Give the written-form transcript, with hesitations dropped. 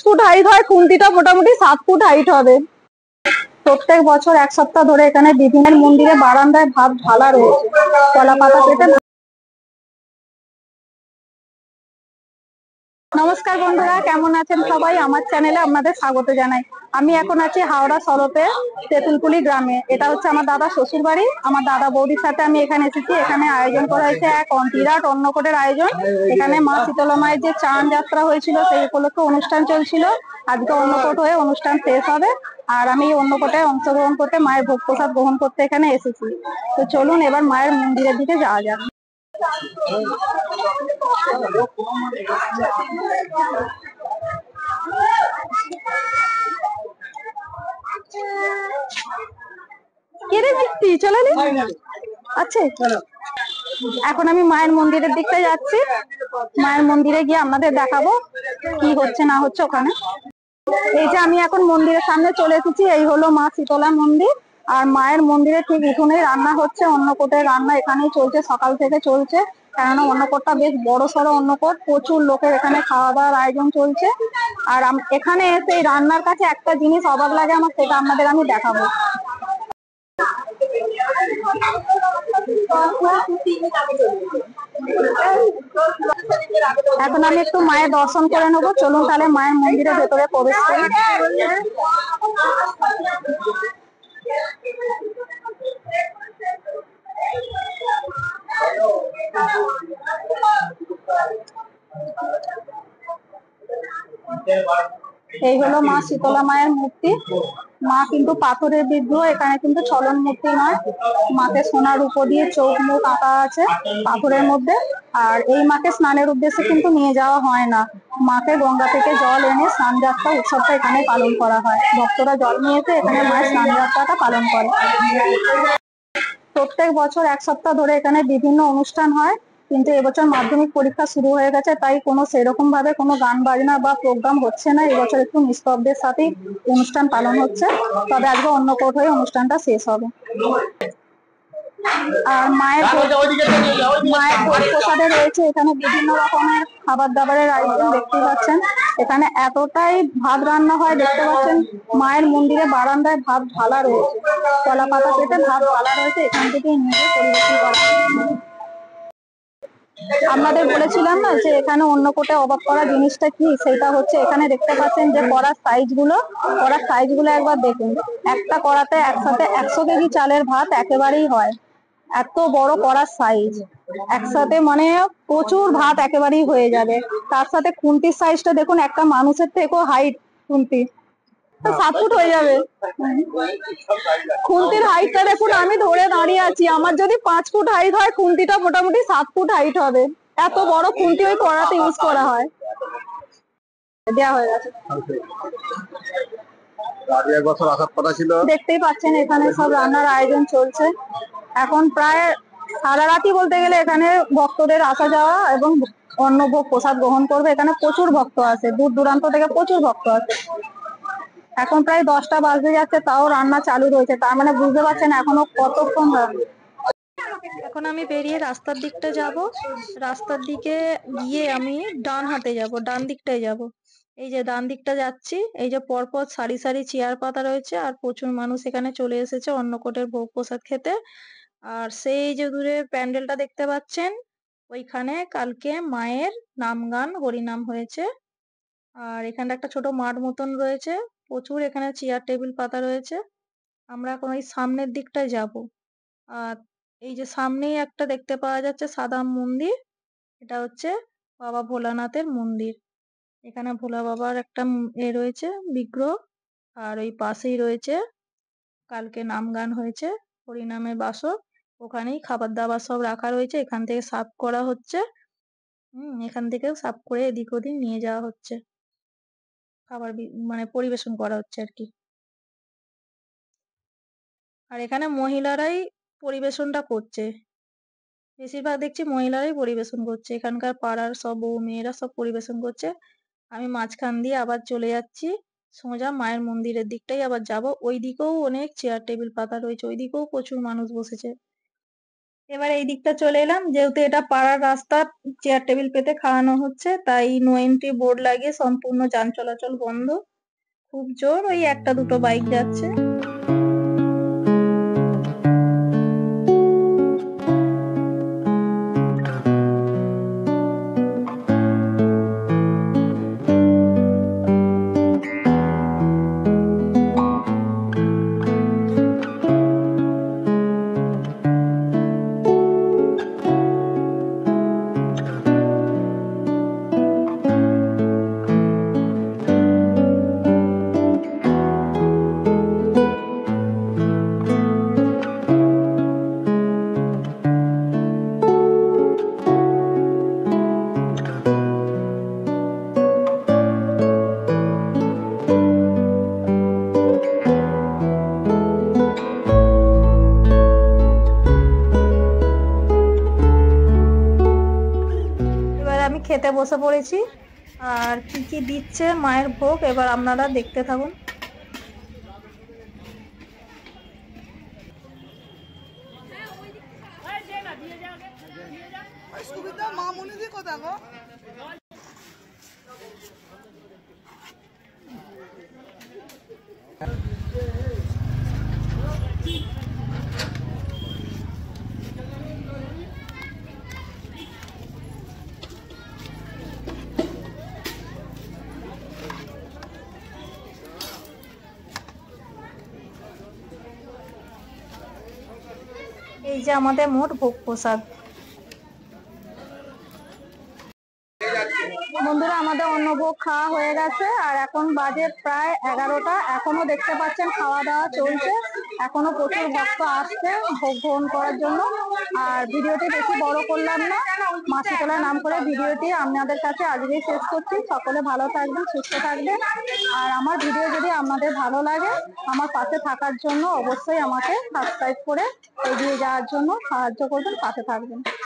Foot height হয়, খুন্তিটা মোটামুটি 7 foot height হবে। প্রত্যেক বছর এক সপ্তাহ ধরে এখানে বিভিন্ন মন্দিরে বারান্দায় ভাত ঢালা রয়েছে। কলা পাতা পেতে। নমস্কার বন্ধুরা, কেমন আছেন সবাই? আমার চ্যানেলে আপনাদের স্বাগত জানাই। আমি এখন আছি হাওড়া সড়কে তেঁতুলকুলি গ্রামে। এটা হচ্ছে আমার দাদা শ্বশুর বাড়ি। আমার দাদা বৌদির সাথে আমি এখানে এসেছি। এখানে আয়োজন করা হয়েছে এক বিরাট অন্নকূটের আয়োজন। এখানে মা শীতলা মায়ের যে চান যাত্রা হয়েছিল সেই উপলক্ষে অনুষ্ঠান চলছিল। আজকে অন্নকূট হয়ে অনুষ্ঠান শেষ হবে। আর আমি এই অন্নকূটে অংশগ্রহণ করতে, মায়ের ভোগ প্রসাদ গ্রহণ করতে এখানে এসেছি। তো চলুন এবার মায়ের মন্দিরের দিকে যাওয়া যাক। আচ্ছা, এখন আমি মায়ের মন্দিরের দিকটা যাচ্ছি। মায়ের মন্দিরে গিয়ে আপনাদের দেখাবো কি হচ্ছে না হচ্ছে ওখানে। এই যে আমি এখন মন্দিরের সামনে চলে এসেছি। এই হলো মা শীতলা মন্দির। আর মায়ের মন্দিরে ঠিক উঠোনেই রান্না হচ্ছে। অন্নকূটের রান্না এখানেই চলছে, সকাল থেকে চলছে। কেননা অন্নকূটটা বেশ বড় সড়ো অন্নকূট, প্রচুর লোকের এখানে খাওয়া দাওয়ার আয়োজন চলছে। আর এখানে এসে এই রান্নার কাছে একটা জিনিস অবাক লাগে আমার, সেটা আপনাদের আমি দেখাবো। এখন আমি একটু মায়ের দর্শন করে নেবো। চলুন তাহলে মায়ের মন্দিরের ভেতরে প্রবেশ করি। এই হলো মা শীতলা মায়ের মূর্তি। মা কিন্তু পাথরের বিগ্রহ, এখানে কিন্তু চলন মূর্তি নয়। মাকে সোনার রূপো দিয়ে চোখ মুখ আঁকা আছে পাথরের মধ্যে। আর এই মাকে স্নানের উদ্দেশ্যে কিন্তু নিয়ে যাওয়া হয় না। মাকে গঙ্গা থেকে জল এনে স্নান যাত্রা উৎসবটা এখানে পালন করা হয়। ভক্তরা জল নিয়ে এসে এখানে মায়ের স্নান যাত্রাটা পালন করে। প্রত্যেক বছর এক সপ্তাহ ধরে এখানে বিভিন্ন অনুষ্ঠান হয়, কিন্তু এবছর মাধ্যমিক পরীক্ষা শুরু হয়ে গেছে, তাই কোনো সেরকম ভাবে কোনো গান বাজনা বা প্রোগ্রাম হচ্ছে না। এবছর একটু নিস্তব্ধের সাথেই অনুষ্ঠান পালন হচ্ছে। তবে আজকে অন্নকূট হয়ে অনুষ্ঠানটা শেষ হবে। আর মায়ের ভোগ প্রসাদে রয়েছে এখানে বিভিন্ন রকমের খাবার দাবারের আয়োজন দেখতে পাচ্ছেন। এখানে এতটাই ভাত রান্না হয় দেখতে পাচ্ছেন। মায়ের মন্দিরে বারান্দায় ভাত ঢালা রয়েছে, কলা পাতা পেতে ভাত ঢালা রয়েছে। এখান থেকেই নিয়ে পরিবেশন করা। আপনাদের বলেছিলাম না যে এখানে অন্নকূটে অবাক করা জিনিসটা কি, সেটা হচ্ছে এখানে দেখতে পাচ্ছেন যে কড়ার সাইজ গুলো একবার দেখুন। একটা কড়াতে একসাথে 100 কেজি চালের ভাত একেবারেই হয়। এত বড় কড়ার সাইজ, একসাথে মানে প্রচুর ভাত একেবারেই হয়ে যাবে। তার সাথে খুন্তির সাইজটা দেখুন, একটা মানুষের থেকেও হাইট খুন্তি, 7 ফুট হয়ে যাবে। খুন্তির হাইটটা দেখুন, আমি ধরে দাঁড়িয়ে আছি। আমার যদি 5 ফুট হাইট হয়, খুন্তিটা মোটামুটি 7 ফুট হাইট হবে। এত বড় খুন্তি ওই কড়াতে ইউজ করা হয়। দেওয়া হয়ে গেছে। দেখতেই পাচ্ছেন এখানে সব রান্নার আয়োজন চলছে। এখন প্রায় সারা রাতই বলতে গেলে এখানে ভক্তদের আসা যাওয়া এবং অন্নভোগ প্রসাদ গ্রহণ করবে। এখানে প্রচুর ভক্ত আসে, দূর দূরান্ত থেকে প্রচুর ভক্ত আসে। এখন প্রায় 10টা বাজতে যাচ্ছে, তাও রান্না চালু রয়েছে। তার মানে বুঝতে পারছেন এখনো কতক্ষণ রান্না। এখন আমি বেরিয়ে রাস্তার দিকটা যাব। রাস্তার দিকে গিয়ে আমি ডান হাতে যাব, ডান দিকটায় যাব। এই যে ডান দিকটা যাচ্ছি, এই যে পরপর সারি সারি চেয়ার পাতা রয়েছে। আর প্রচুর মানুষ এখানে চলে এসেছে অন্নকূটের ভোগ প্রসাদ খেতে। আর সেই যে দূরে প্যান্ডেলটা দেখতে পাচ্ছেন, ওইখানে কালকে মায়ের নাম গান হরিনাম হয়েছে। আর এখানে একটা ছোট মাঠ মতন রয়েছে, প্রচুর এখানে চেয়ার টেবিল পাতা রয়েছে। আমরা এখন ওই সামনের দিকটায় যাব। আর এই যে সামনেই একটা দেখতে পাওয়া যাচ্ছে সাদা মন্দির, এটা হচ্ছে বাবা ভোলানাথের মন্দির। এখানে ভোলা বাবার একটা রয়েছে বিগ্রহ। আর ওই পাশেই রয়েছে কালকে নাম গান হয়েছে, হরিনামের বাসর। ওখানেই খাবার দাবার সব রাখা রয়েছে, এখান থেকে সার্ভ করা হচ্ছে। এখান থেকে সার্ভ করে এদিক ওদিক নিয়ে যাওয়া হচ্ছে, খাবার মানে পরিবেশন করা হচ্ছে আর কি। আর এখানে মহিলারাই পরিবেশনটা করছে, বেশিরভাগ দেখছি মহিলারাই পরিবেশন করছে। এখানকার পাড়ার সব বউ মেয়েরা সব পরিবেশন করছে। আমি মাঝখান দিয়ে আবার চলে যাচ্ছি সোজা মায়ের মন্দিরের দিকটাই আবার যাব। ওই দিকেও অনেক চেয়ার টেবিল পাতা রয়েছে, ওই দিকেও প্রচুর মানুষ বসেছে। এবার এই দিকটা চলে এলাম, যেহেতু এটা পাড়ার রাস্তা, চেয়ার টেবিল পেতে খাওয়ানো হচ্ছে, তাই নো এন্ট্রি বোর্ড লাগিয়ে সম্পূর্ণ যান চলাচল বন্ধ। খুব জোর, ওই একটা দুটো বাইক যাচ্ছে। এবার আমি খেতে বসে পড়েছি, আর কি কি দিচ্ছে মায়ের ভোগ এবার আপনারা দেখতে থাকুন। এই যে আমাদের মোট ভোগ প্রসাদ। বন্ধুরা, আমাদের অন্নভোগ খাওয়া হয়ে গেছে, আর এখন বাজে প্রায় 11টা। এখনো দেখতে পাচ্ছেন খাওয়া দাওয়া চলছে, এখনো প্রচুর ভক্ত আসছে ভোগ গ্রহণ করার জন্য। আর ভিডিওটি বেশি বড় করলাম না, মা শীতলার নাম করে ভিডিওটি আপনাদের কাছে আজকেই শেষ করছি। সকলে ভালো থাকবেন, সুস্থ থাকবেন। আর আমার ভিডিও যদি আপনাদের ভালো লাগে, আমার পাশে থাকার জন্য অবশ্যই আমাকে সাবস্ক্রাইব করে এগিয়ে যাওয়ার জন্য সাহায্য করবেন, পাশে থাকবেন।